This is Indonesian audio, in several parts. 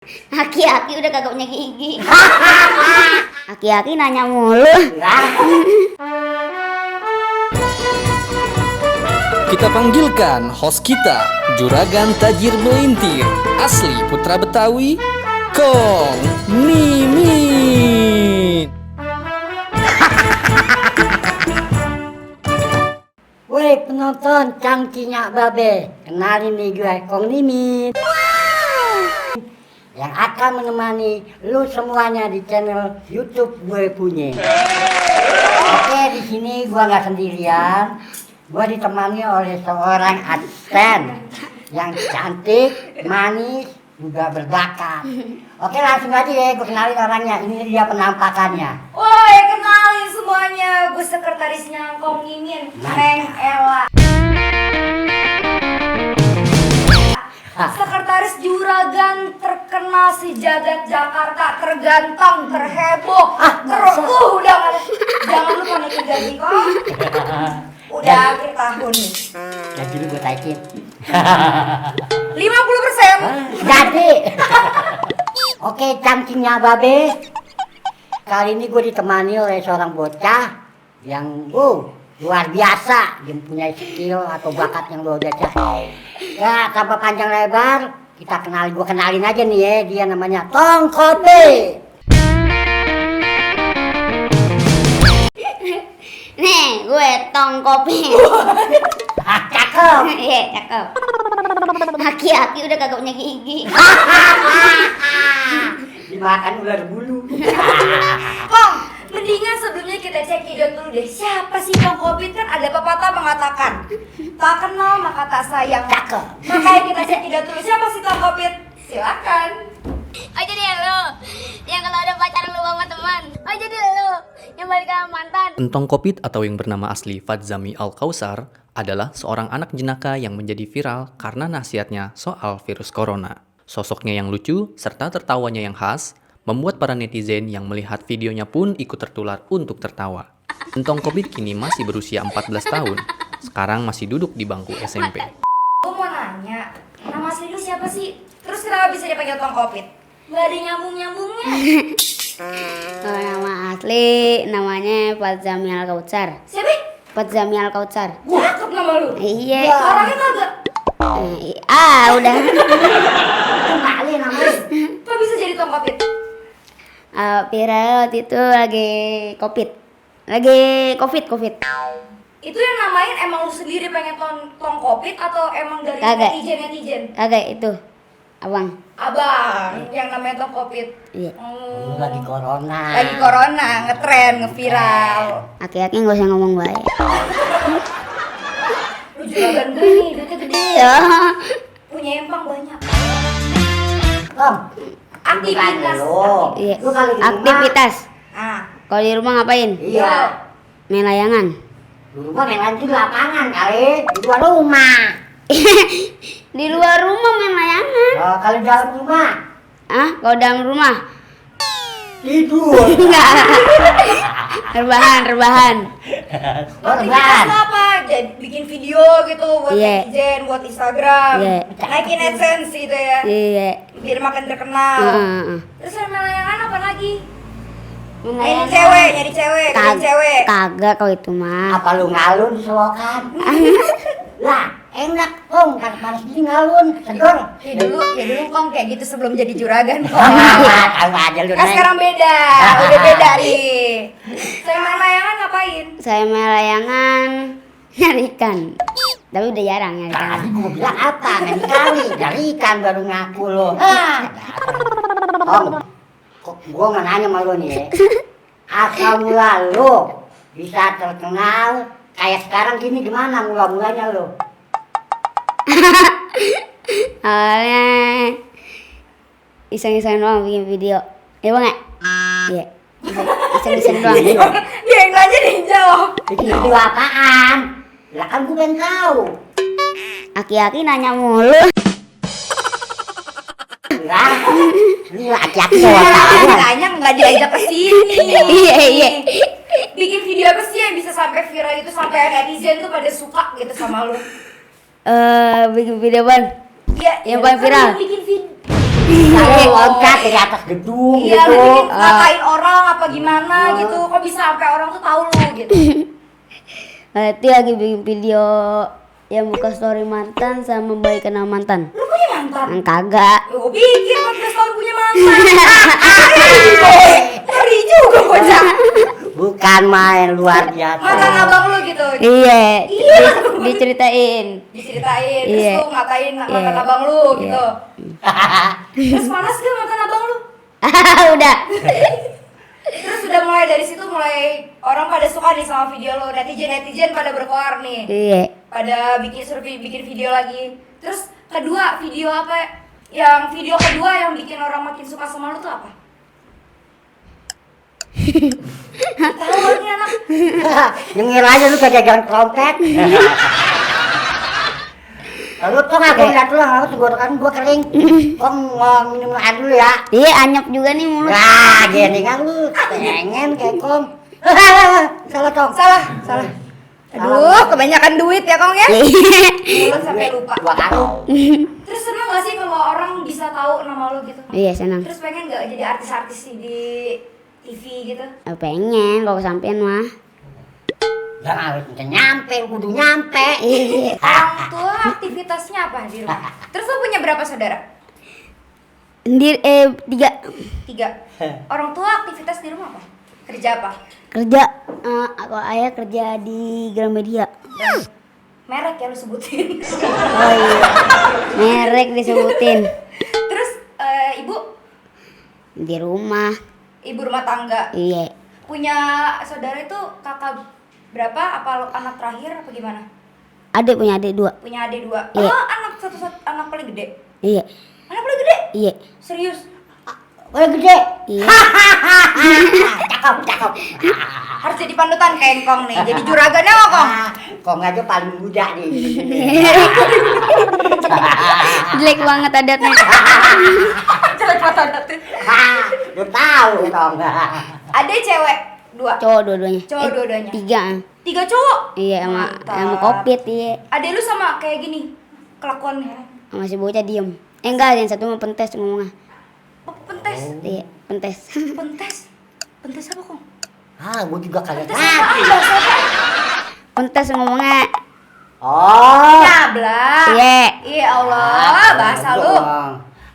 Aki-aki udah kagak punya gigi. Aki-aki nanya mulu. Kita panggilkan host kita, Juragan Tajir Melintir, asli Putra Betawi, Kong Mimin. Woi penonton cangcinya babe, kenalin nih gue Kong Mimin. Yang akan menemani lu semuanya di channel YouTube gue punya. Oke, di sini gue nggak sendirian. Gue ditemani oleh seorang asisten yang cantik, manis, juga berbakat. Oke, langsung aja ya, gue kenalin orangnya. Ini dia penampakannya. Woi, kenalin semuanya, gue sekretarisnya Kong Mimin, Neng Ella. Sekretaris juragan terkenal sejagat Jakarta, terganteng, terheboh, jangan lupa naikin gaji kok. Udah akhir tahun nih. Gaji lu gue taikin. 50%. Jadi. Oke, cangcingnya babe. Kali ini gue ditemani oleh seorang bocah yang luar biasa. Dia punya skill atau bakat yang luar biasa. Ya, tanpa panjang lebar, gue kenalin aja nih ya. Dia namanya Tong Kopi. Nih, gue Tong Kopi. Cakep. Iya, cakep. Aki-aki udah kagak punya gigi. Dimakan ular bulu. Kong, mendingan sebelumnya kita cek idot dulu deh. Siapa sih Tong Kopi? Kan ada pepatah mengatakan, tak kenal maka tak sayang. Cakep. Makanya kita cek idot dulu. Siapa sih Tong Kopi? Silakan. Oh jadi lo yang kalau ada pacaran lu sama teman. Oh jadi lo yang balik sama mantan. Entong Kopit atau yang bernama asli Fadzami Al-Kausar adalah seorang anak jenaka yang menjadi viral karena nasihatnya soal virus corona. Sosoknya yang lucu serta tertawanya yang khas membuat para netizen yang melihat videonya pun ikut tertular untuk tertawa. Entong Kopit kini masih berusia 14 tahun. Sekarang masih duduk di bangku SMP. Gue mau nanya, nama asli lu siapa sih? Terus kenapa bisa dipanggil Tong Kopit? Gak ada nyambung-nyambungnya. Oh, nama asli namanya Fadzami Al-Kautsar. Siapa? Fadzami Al-Kautsar. Cakep nama lu. Iya. Orangnya kagak. Udah. Kali namanya. Kok bisa jadi Tong Kopit? Viral waktu itu lagi covid. Itu yang namain emang lu sendiri pengen Tong Kopit atau emang dari Kagak. netizen? Kagak itu, abang. Abang, yang namanya Tong Kopit. Iya. Lu lagi corona. Lagi corona, ngetren, ngeviral. Aki-aki nggak usah ngomong baik. Lu juragan gue nih, duitnya gede. Ya. Punya empang banyak. Tom. Aktivitas. Iya. Lu kali di rumah. Aktivitas. Ah, Kalau di rumah ngapain? Iya. Main layangan. Di rumah main lanjut di lapangan kali. Di luar rumah. Di luar rumah main layangan. Oh, kalau di dalam rumah Kalau dalam rumah? tidur. Enggak. Rebahan. aktivitas lu apa? Jadi bikin video gitu buat Iya. netizen, buat Instagram. Iya. Naikin AdSense gitu ya. Iya. Biar makin terkenal. Terus main layangan apa lagi? Main Nyari cewek, Kagak kalau itu mah. Apa lu ngalun di selokan? Lah, enak Kong, kan panas gini ngalun, seger. Ya dulu Kong kayak gitu sebelum jadi juragan. Tahu aja lu. Kan Neng. sekarang beda, udah beda nih. Saya main layangan ngapain? Saya main layangan nyari ikan. Tapi udah jarang nyari ikan. Tadi gua bilang apa? Nanti kali dari ikan baru ngaku lo. Kong, kok gua mau nanya sama lu nih ya. Asal mula lu bisa terkenal kayak sekarang gini gimana mula-mulanya lu? Awalnya iseng-iseng doang bikin video. Ya bang ya? Iya. Iseng-iseng doang. Dia yang nanya dia yang jawab. Bikin video apaan? Lah kan gua pengen tahu. Aki-aki nanya mulu. Lah, lu laki-laki Iya, wartawan. tanya nggak diajak ke sini. Iya. Bikin video apa sih yang bisa sampai viral itu sampai netizen tuh pada suka gitu sama lu? Bikin video ban. Iya, Yang paling viral. Bikin video. Saya loncat dari atas gedung Iya, gitu. lu bikin ngatain orang apa gimana gitu. Kok bisa sampai orang tuh tahu lu gitu. Itu lagi bikin video yang buka story mantan sama balikan sama mantan. Lu punya mantan? Kagak. Lu bikin 14 tahun punya mantan. Ngeri juga bocah. Bukan main luar biasa. Mantan abang lu gitu. Iya. Iya. Diceritain. Diceritain terus Iya. lu ngatain mantan Iya. abang lu Iya. gitu. Terus panas gak mantan abang lu? Udah. Terus udah mulai dari situ mulai orang pada suka nih sama video lo, netizen pada berkoar nih, Iya. pada bikin video lagi. Terus kedua video apa? Yang video kedua yang bikin orang makin suka sama lu tuh apa? Tahu nih anak. Nyengir aja lu kayak jalan trompet. Lu tuh nggak gue liat lu nggak tenggorokan gua kering. Kok mau minum air dulu ya? Iya, anyep juga nih mulut. Nah, gini kan lu pengen kayak Kong. Salah Kong. Salah. Aduh, kebanyakan duit ya Kong ya? Mulut sampai lupa. Dua kali. Terus seneng gak sih kalau orang bisa tahu nama lu gitu? Iya, senang. Terus pengen gak jadi artis-artis di TV gitu? Pengen kalau kesampean mah. Ya harus nyampe, kudu nyampe. Orang tua aktivitasnya apa di rumah? Terus lo punya berapa saudara? 3 3. Orang tua aktivitas di rumah apa? Kerja apa? kerja. Aku ayah kerja di Gramedia. Merek ya lu sebutin. Oh iya. Merek disebutin. Terus ibu Di rumah. rumah tangga. Iya. Punya saudara itu kakak berapa? Apa lo anak terakhir apa gimana? Punya adik 2. Punya adik 2. Iya. Oh, anak paling gede. Iya. Anak paling gede? Iya. Serius? Boleh gede. Iya. Cakep. Harus jadi panutan kayak Kong nih. Jadi juragannya apa Kong? Kong aja paling muda nih. Jelek banget adatnya. Jelek banget adatnya. Lu tahu Kong. Ada cewek 2. Cowok dua-duanya. Cowok dua-duanya. 3. 3 cowok. Iya, sama Mantap. Kopit, iya. Adek lu sama kayak gini kelakuannya. Masih bocah diem. Enggak, yang satu mau pentes ngomongnya. Oh, pentes. Iya, pentes. Pentes. Pentes apa Kong? Gua juga kagak Pentes ngerti. apa? Bahasa apa? Pentes ngomongnya. Oh. Nyablak. Iya. Iya Allah, bahasa lu.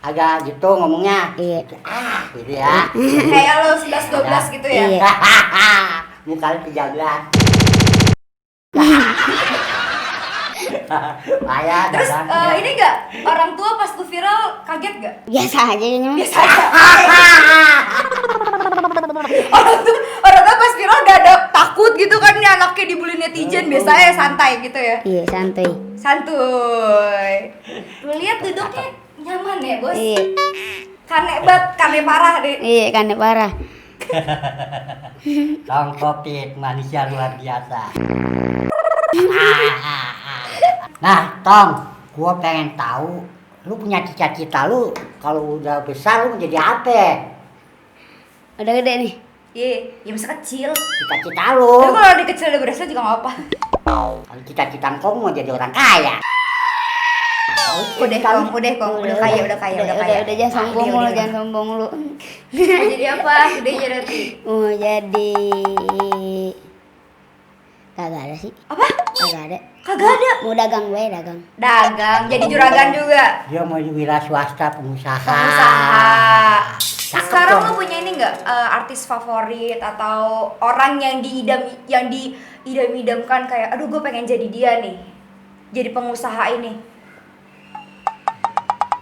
Agak gitu ngomongnya. Iya. Gitu ya. Kayak lu 11-12 gitu ya. Iya. Muka lu 13. Ayah, Terus ini enggak orang tua pas lu viral kaget gak? Biasa aja ini mah. Biasa aja. orang tua pas viral gak ada takut gitu kan nih anaknya dibully netizen, biasanya santai gitu ya. Iya, santuy. Santuy. Lu lihat duduknya nyaman ya, Bos? Iya. Kane parah deh. Iya, kan parah. Kong Kopit, manusia luar biasa. Nah, Tong, gua pengen tahu, lu punya cita-cita lu kalau udah besar lu menjadi apa? Udah gede nih. Iya, ya masa kecil. Cita-cita Tapi lu. kalau di kecil udah berhasil juga gak apa. Kalau cita-cita Kong mau jadi orang kaya. Udah kaya. Udah jangan sombong mulu, jangan sombong mulu. Mau jadi apa? Udah jadi nanti. Mau jadi kagak ada sih. Apa? Kagak ada. Kagak ada. Mau dagang gue, dagang. Dagang, jadi juragan juga. Dia mau jadi wira swasta pengusaha. Pengusaha. Cakep Sekarang dong. lu punya ini nggak artis favorit atau orang yang diidam-idamkan kayak, aduh gue pengen jadi dia nih, jadi pengusaha ini?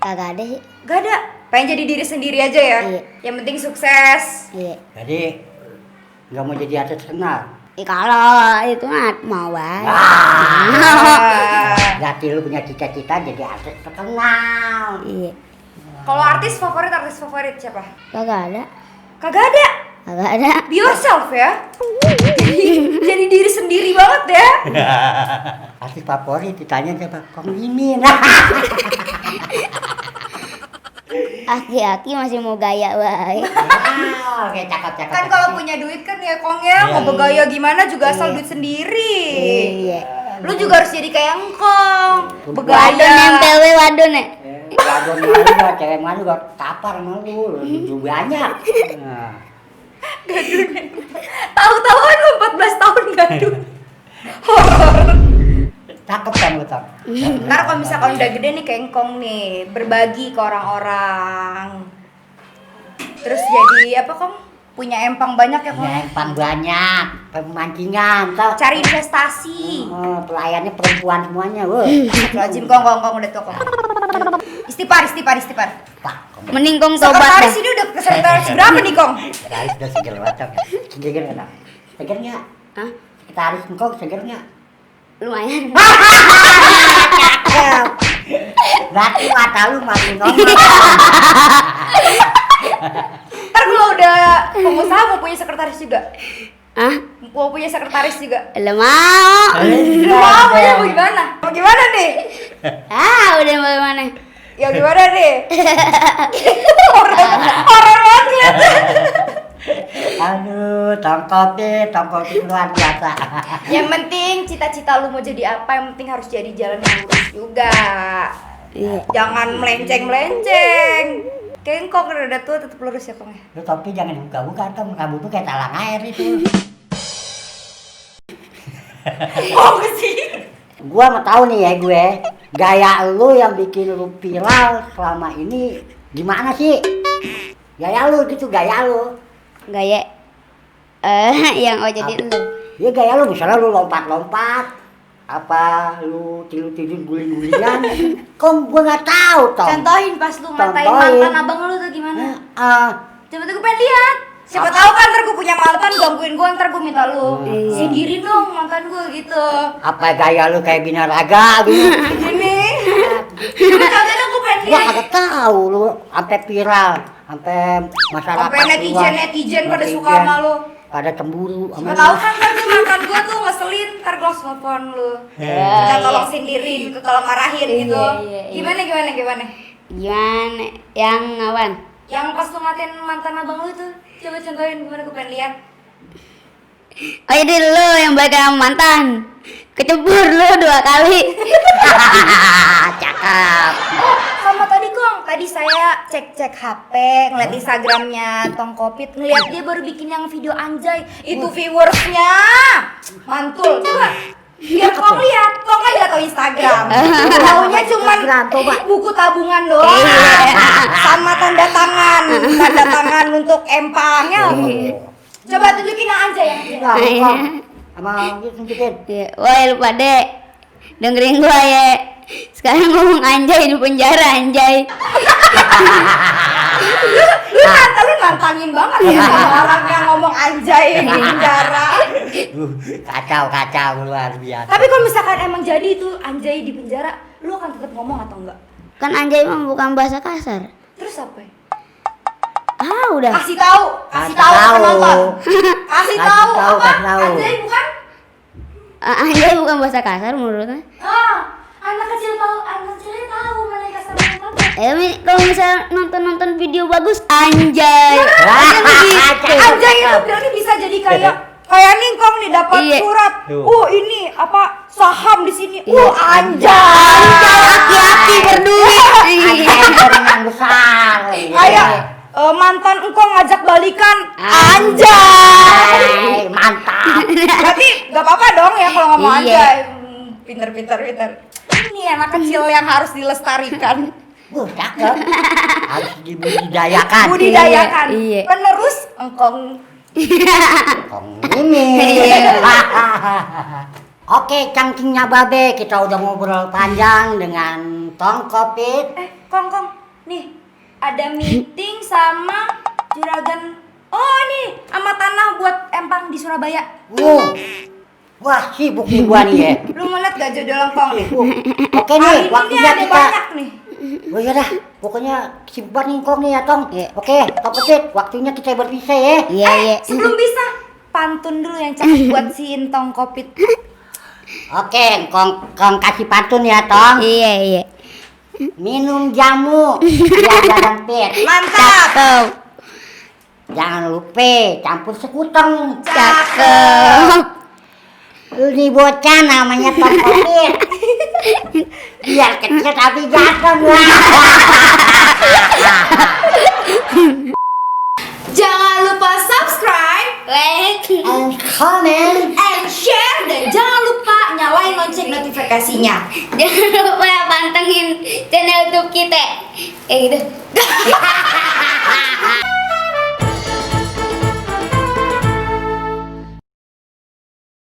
Kagak ada sih. Gak ada. Pengen jadi diri sendiri aja ya. Iya. Yang penting sukses. Iya. Jadi nggak mau jadi artis terkenal. Kalau itu mah mau banget. Berarti lu punya cita-cita jadi artis terkenal. Iya. Kalau artis favorit siapa? Kagak ada. Kagak ada. Kagak ada. Be yourself ya. jadi diri sendiri banget ya. Artis favorit ditanya siapa? Kong Mimin. Aki-aki masih mau gaya baik. Oke, cakep. Kan kalau punya duit kan ya Kong ya, mau bergaya gimana juga asal duit sendiri. Iya. Lu juga harus jadi kayak Engkong. Wadon Bergaya. nempel we wadon ya. Gadon malu gak, cewek malu gak tapar malu, lu banyak. Nah. Tahu-tahuan lu 14 tahun gadun. Horor. Cakep kan lu Tong? Ntar kalau misalkan udah gede nih kengkong nih, berbagi ke orang-orang. Terus jadi apa Kong? Punya empang banyak ya Kong? Ya, empang banyak, pemancingan, tau? Cari investasi. Pelayannya perempuan semuanya, wah. Lazim Kong udah tua Kong. Istighfar. Pak, Mending Kong tobat Sekretaris dah. ini udah sekretaris berapa nih Kong? sekretaris udah seger banget, Tong. Seger nggak, Tong? Seger nggak? Hah? Sekretaris engkau seger nggak? Lumayan. Cakep. Berarti mata lu makin nongol. Ntar kalau udah pengusaha mau punya sekretaris juga. Hah? Mau punya sekretaris juga. Lah mau. Lu mau ya mau gimana? Mau gimana nih? Ah, udah bagaimana? Ya gimana nih? Horor banget kelihatan. Aduh, tongkopi luar biasa. Yang penting cita-cita lu mau jadi apa, yang penting harus jadi jalan yang lurus juga. Iya. Jangan melenceng-melenceng. Kengkong udah tua tetap lurus ya Kong ya. Lu topi jangan dibuka-buka, Tong. Kamu tuh kayak talang air itu. Oh sih. Gua mau tahu nih ya gue, gaya lu yang bikin lu viral selama ini gimana sih? Gaya lu gitu, gaya lu. Gaya yang jadi lu. Ya gaya lu misalnya lu lompat-lompat, apa lu tidur-tidur guling-gulingan. Kok gua nggak tahu, Tom. Contohin pas lu ngatain Contohin. mantan abang lu tuh gimana? Ah, Coba tuh gue pengen lihat. Siapa tahu kan ntar gue punya mantan gangguin gue, ntar gue minta lu singkirin dong mantan gue gitu. apa gaya lu kayak binaraga gitu. Gini. Coba contohin dong gue pengen Gua lihat. kagak tahu lu sampai viral, sampai masyarakat Sampai netizen pada suka sama lu. pada cemburu Siapa tahu kan tuh mantan gue tuh ngeselin, ntar gue langsung telepon lu. Kita tolong sindirin, tolong marahin gitu. Iya. Gimana? Gimana? Yang awan? Yang pas lu ngatain mantan abang lu tuh, coba contohin gimana gue pengen lihat. Oh jadi lu yang balikan sama mantan. Kecebur lu 2 kali. Cakep. Sama tadi Kong, tadi saya cek HP, ngeliat Instagramnya Tong Kopit, ngeliat dia baru bikin yang video anjay, itu viewersnya mantul, coba biar Kong lihat, Kong kan gak tau Instagram, taunya cuman Instagram, coba. buku tabungan doang, sama tanda tangan untuk empangnya. Coba tunjukin yang anjay yang anjay. Enggak, kok. Sama tunjukin. Iya. Woi lu pada dengerin gua ya. Sekarang ngomong anjay di penjara anjay. Lu nantangin banget ya sama orang yang ngomong anjay di penjara. Kacau luar biasa. Tapi kalau misalkan emang jadi itu anjay di penjara, lu akan tetap ngomong atau enggak? Kan anjay mah bukan bahasa kasar. Terus apa? Ya? Ah udah. Kasih tahu Kasih ke tahu. penonton. Kasih tahu apa? kasih tahu. Anjay bukan? Anjay bukan bahasa kasar menurutnya. Anak kecilnya tahu mana yang kasar mana yang halus. Kalau misal nonton video bagus anjay. Anjay itu berarti bisa jadi kayak Ningkong nih dapat Iya. surat. Tuh. Ini apa saham di sini. Iya. Anjay. Aki-aki berduit. Jaringan besar. Kayak mantan engkau ngajak balikan. Anjay. Mantap. Berarti gak apa-apa dong ya kalau ngomong Iya. anjay. Pinter. Ini anak kecil yang harus dilestarikan. Cakep. Harus dibudidayakan. Budidayakan. Iya. Penerus engkong. Ini. Oke, cangkingnya babe, kita udah ngobrol panjang dengan Tong Kopit. Kong. Nih, ada meeting sama juragan. Oh, nih, sama tanah buat empang di Surabaya. Wah, sibuk nih gua nih ya. Lu mau liat gak jodoh Kong nih? Oke Hari nih, ini waktunya ada kita. banyak nih. Oh iya dah, pokoknya sibuk banget nih Kong nih ya Tong. Iya. Oke, Tong Kopit, waktunya kita berpisah ya. Iya. Sebelum bisa, pantun dulu yang cakep buat si Tong Kopit. Oke, Kong kasih pantun ya Tong. Iya. Minum jamu biar badan fit. Mantap. Cakep. Jangan lupa campur sekuteng. Cakep. Ini bocah namanya Tom Kopit. Biar kecil tapi jatuh. Jangan lupa subscribe, Like. And comment. and share, dan jangan lupa nyalain lonceng notifikasinya. Jangan lupa pantengin channel YouTube kita. Kayak gitu.